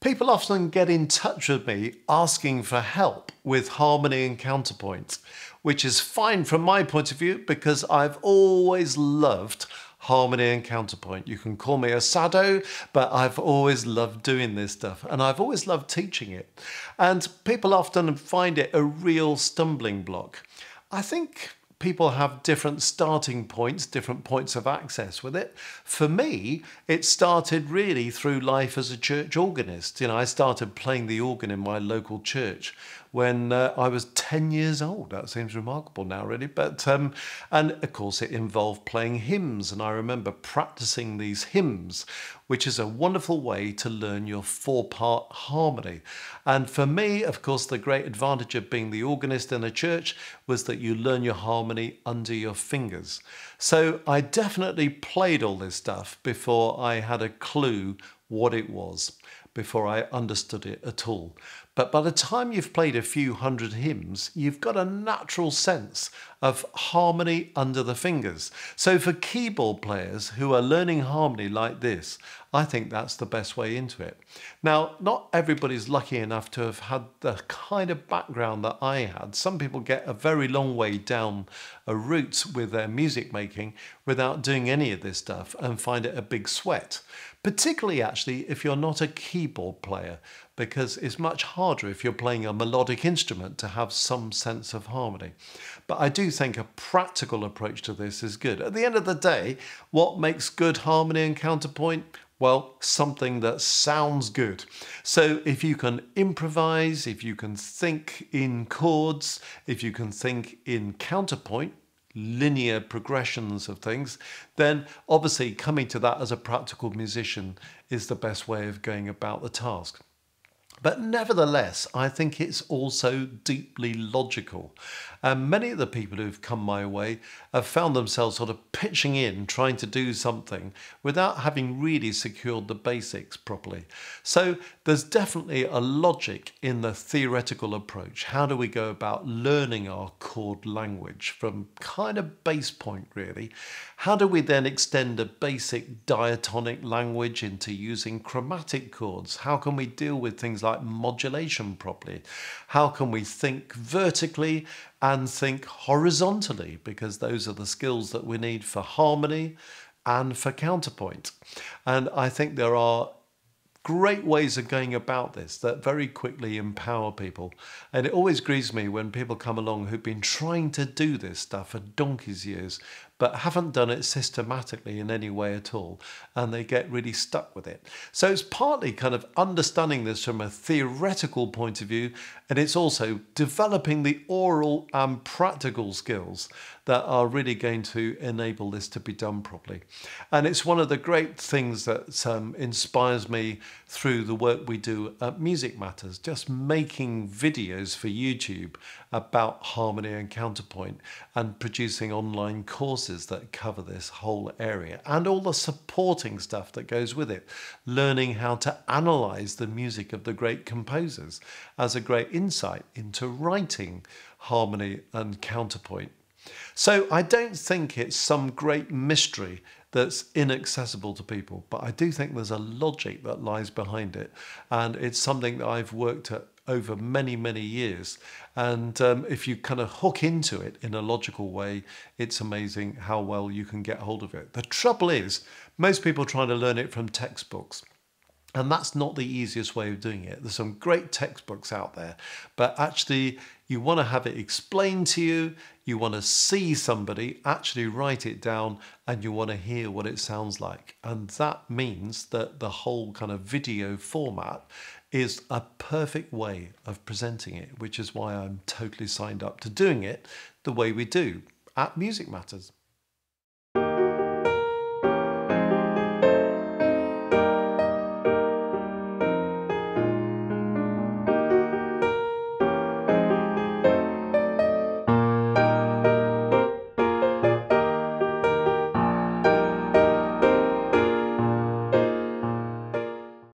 People often get in touch with me asking for help with harmony and counterpoint, which is fine from my point of view because I've always loved harmony and counterpoint. You can call me a sado, but I've always loved doing this stuff and I've always loved teaching it. And people often find it a real stumbling block. I think people have different starting points, different points of access with it. For me, it started really through life as a church organist. I started playing the organ in my local church when I was 10 years old. That seems remarkable now, really. And of course, it involved playing hymns. And I remember practicing these hymns, which is a wonderful way to learn your four-part harmony. And for me, of course, the great advantage of being the organist in a church was that you learn your harmony under your fingers. So I definitely played all this stuff before I had a clue what it was, before I understood it at all. But by the time you've played a few hundred hymns, you've got a natural sense of harmony under the fingers. So for keyboard players who are learning harmony like this, I think that's the best way into it. Now, not everybody's lucky enough to have had the kind of background that I had. Some people get a very long way down a route with their music making without doing any of this stuff and find it a big sweat. Particularly actually if you're not a keyboard player, because it's much harder if you're playing a melodic instrument to have some sense of harmony. But I do think a practical approach to this is good. At the end of the day, what makes good harmony and counterpoint? Well, something that sounds good. So if you can improvise, if you can think in chords, if you can think in counterpoint, linear progressions of things, then obviously coming to that as a practical musician is the best way of going about the task. But nevertheless, I think it's also deeply logical. And many of the people who've come my way have found themselves sort of pitching in, trying to do something without having really secured the basics properly. So there's definitely a logic in the theoretical approach. How do we go about learning our chord language from kind of base point, really? How do we then extend a basic diatonic language into using chromatic chords? How can we deal with things like modulation properly? How can we think vertically and think horizontally? Because those are the skills that we need for harmony and for counterpoint. And I think there are great ways of going about this that very quickly empower people. And it always grieves me when people come along who've been trying to do this stuff for donkey's years, but haven't done it systematically in any way at all, and they get really stuck with it. So it's partly kind of understanding this from a theoretical point of view, and it's also developing the oral and practical skills that are really going to enable this to be done properly. And it's one of the great things that inspires me through the work we do at Music Matters, just making videos for YouTube about harmony and counterpoint and producing online courses that cover this whole area and all the supporting stuff that goes with it, learning how to analyze the music of the great composers as a great insight into writing harmony and counterpoint. So I don't think it's some great mystery that's inaccessible to people, but I do think there's a logic that lies behind it, and it's something that I've worked at over many, many years. And if you kind of hook into it in a logical way, it's amazing how well you can get hold of it. The trouble is, most people try to learn it from textbooks. And that's not the easiest way of doing it. There's some great textbooks out there, but actually you want to have it explained to you, you want to see somebody actually write it down, and you want to hear what it sounds like. And that means that the whole kind of video format is a perfect way of presenting it, which is why I'm totally signed up to doing it the way we do at Music Matters.